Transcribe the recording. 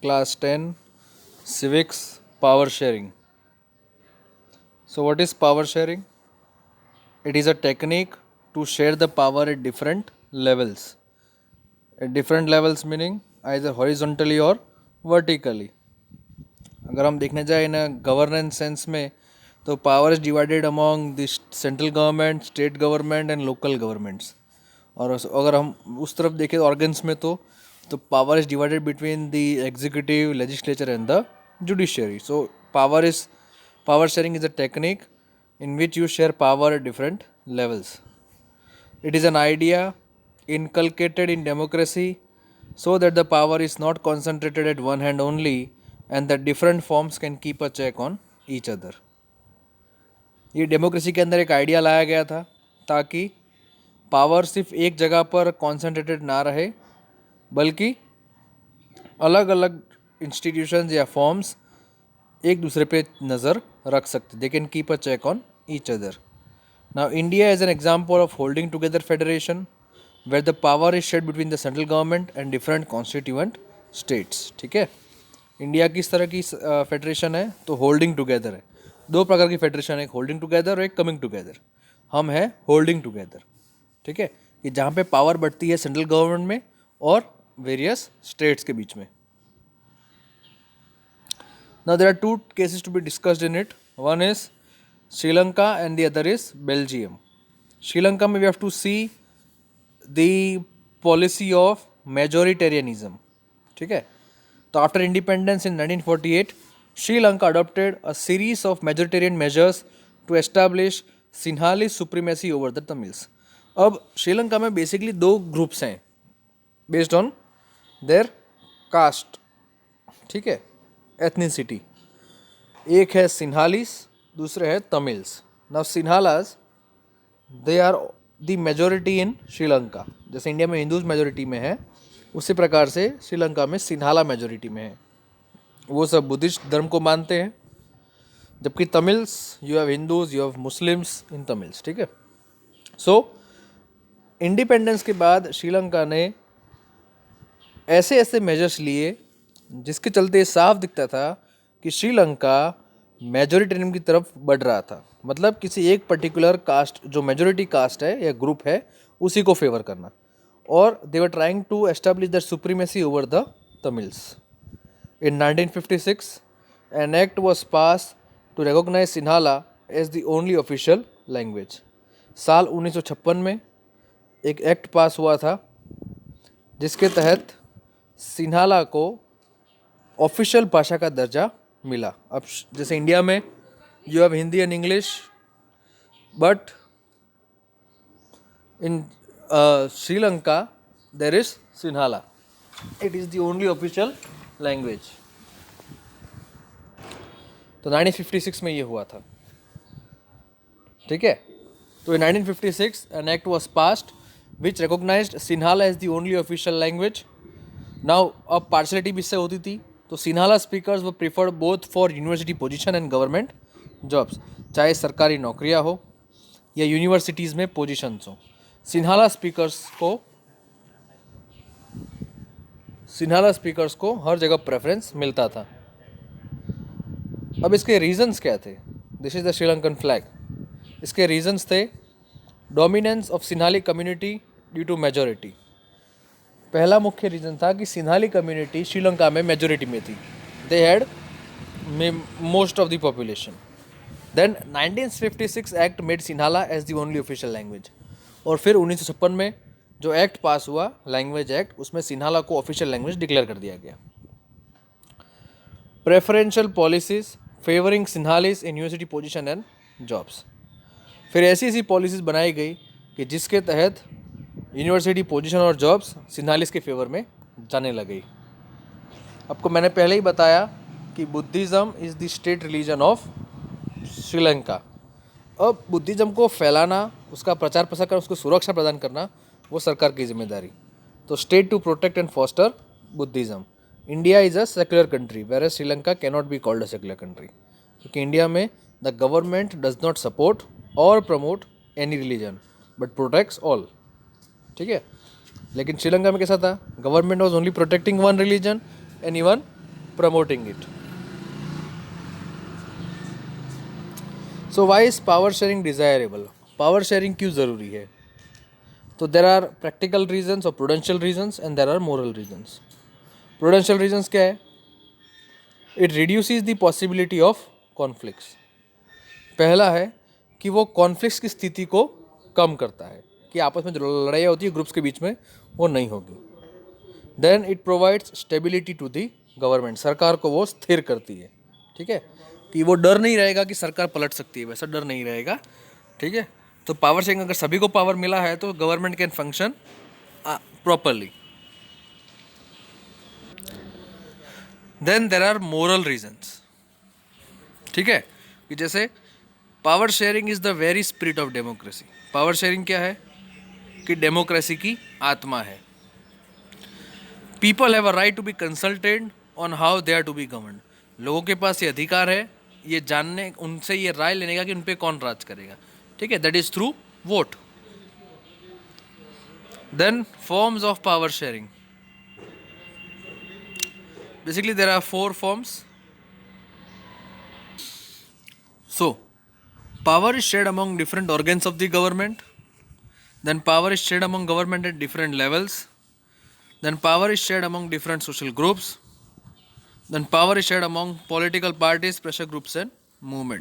Class 10 Civics Power Sharing. So, what is power sharing? It is a technique to share the power at different levels. At different levels meaning either horizontally or vertically. अगर हम देखने जाए in governance sense में तो power is divided among the central government, state government and local governments. और अगर हम उस तरफ देखें ऑर्गन्स में तो power is divided between the executive, legislature and the judiciary. So power sharing is a technique in which you share power at different levels. It is an idea inculcated in democracy so that the power is not concentrated at one hand only and that different forms can keep a check on each other. ये democracy के अंदर एक idea लाया गया था ताकि power सिर्फ एक जगह पर कॉन्सेंट्रेटेड ना रहे बल्कि अलग अलग इंस्टीट्यूशंस या फॉर्म्स एक दूसरे पे नज़र रख सकते. They can keep a check on each other. Now India is an example of holding together federation where the power is shared between the central government and different constituent states. ठीक है, India किस तरह की federation है तो holding together है. दो प्रकार की फेडरेशन है, एक होल्डिंग टुगेदर और एक कमिंग टुगेदर. हम हैं होल्डिंग टुगेदर. ठीक है, कि जहाँ पे पावर बढ़ती है सेंट्रल गवर्नमेंट में और वेरियस स्टेट्स के बीच में. Now there are two cases to be discussed in it. One is Sri Lanka and the other is Belgium. Sri Lanka we have to see the policy of majoritarianism. ठीक है, तो after independence in 1948, Sri Lanka adopted a series of majoritarian measures to establish Sinhalese supremacy over the Tamils. अब श्रीलंका में basically दो groups हैं based on their caste. ठीक है, ethnicity. एक है सिन्हालीस, दूसरे है Tamils. Now Sinhalas they are the majority in Sri. जैसे इंडिया में हिंदूज मेजोरिटी में है उसी प्रकार से श्रीलंका में सिन्हाला मेजोरिटी में है. वो सब बुद्धिस्ट धर्म को मानते हैं, जबकि Tamils you have Hindus, you have Muslims in Tamils. ठीक है, सो इंडिपेंडेंस के बाद श्रीलंका ने ऐसे ऐसे मेजर्स लिए जिसके चलते साफ दिखता था कि श्रीलंका मेजोरिटेरियन की तरफ बढ़ रहा था. मतलब किसी एक पर्टिकुलर कास्ट जो मेजोरिटी कास्ट है या ग्रुप है उसी को फेवर करना. और they were trying to establish the supremacy over the Tamils. In 1956 an act was pass to recognise Sinhala as the only official language. साल 1956 में एक एक्ट पास हुआ था जिसके तहत सिन्हाला को ऑफिशियल भाषा का दर्जा मिला. अब जैसे इंडिया में you have Hindi and English, but in Sri Lanka there is Sinhala. It is the only official language. तो 1956 में ये हुआ था. ठीक है, तो in 1956 an act was passed which recognised Sinhala as the only official language. Now अब पार्शलिटी भी इससे होती थी, तो सिन्हाला स्पीकर्स वो preferred both for university position and government jobs. चाहे सरकारी नौकरियां हो या यूनिवर्सिटीज़ में पोजीशंस हो, सिन्हाला स्पीकर्स को हर जगह प्रेफरेंस मिलता था. अब इसके रीजंस क्या थे? This is the Sri Lankan flag. इसके रीजंस थे dominance of Sinhali community due to majority. पहला मुख्य रीज़न था कि सिन्हाली कम्युनिटी श्रीलंका में मेजोरिटी में थी. They had most of the population. Then 1956 act made Sinhala as the only official language. और फिर 1956 में जो एक्ट पास हुआ, लैंग्वेज एक्ट, उसमें सिन्हाला को ऑफिशियल लैंग्वेज डिक्लेयर कर दिया गया. Preferential policies favouring Sinhalese in university position and jobs. फिर ऐसी ऐसी पॉलिसीज़ बनाई गई कि जिसके तहत यूनिवर्सिटी पोजीशन और जॉब्स सिन्हालीस के फेवर में जाने लगी. आपको मैंने पहले ही बताया कि Buddhism is the state religion of Sri Lanka. अब बुद्धिज़्म को फैलाना, उसका प्रचार प्रसार करना, उसको सुरक्षा प्रदान करना वो सरकार की जिम्मेदारी. तो state to protect and foster Buddhism. India is a secular country where Sri Lanka can not be called a secular country, क्योंकि इंडिया में the government does not support और promote any religion but protects all. ठीक है, लेकिन श्रीलंका में कैसा था? Government was only protecting one religion and even promoting it. So why is power sharing desirable? Power sharing क्यों ज़रूरी है? तो there are practical reasons or prudential reasons and there are moral reasons. Prudential reasons क्या है? It reduces the possibility of conflicts. पहला है कि वो कॉन्फ्लिक्ट्स की स्थिति को कम करता है, कि आपस में जो लड़ाइयाँ होती है ग्रुप्स के बीच में वो नहीं होगी. Then it provides stability to the government. सरकार को वो स्थिर करती है. ठीक है, कि वो डर नहीं रहेगा कि सरकार पलट सकती है, वैसा डर नहीं रहेगा. ठीक है, तो पावर शेयरिंग अगर सभी को पावर मिला है तो government can function properly. Then there are moral reasons. ठीक है, कि जैसे power sharing is the very spirit of democracy. Power sharing क्या है? कि डेमोक्रेसी की आत्मा है. People have a right to be consulted on how they are to be governed. लोगों के पास ये अधिकार है ये जानने, उनसे ये राय लेने का कि उन पे कौन राज करेगा. ठीक है, that is through vote. Then forms of power sharing. Basically there are 4 forms. So power is shared among different organs of the government. Then power is shared among government at different levels. Then power is shared among different social groups. Then power is shared among political parties, pressure groups and movements.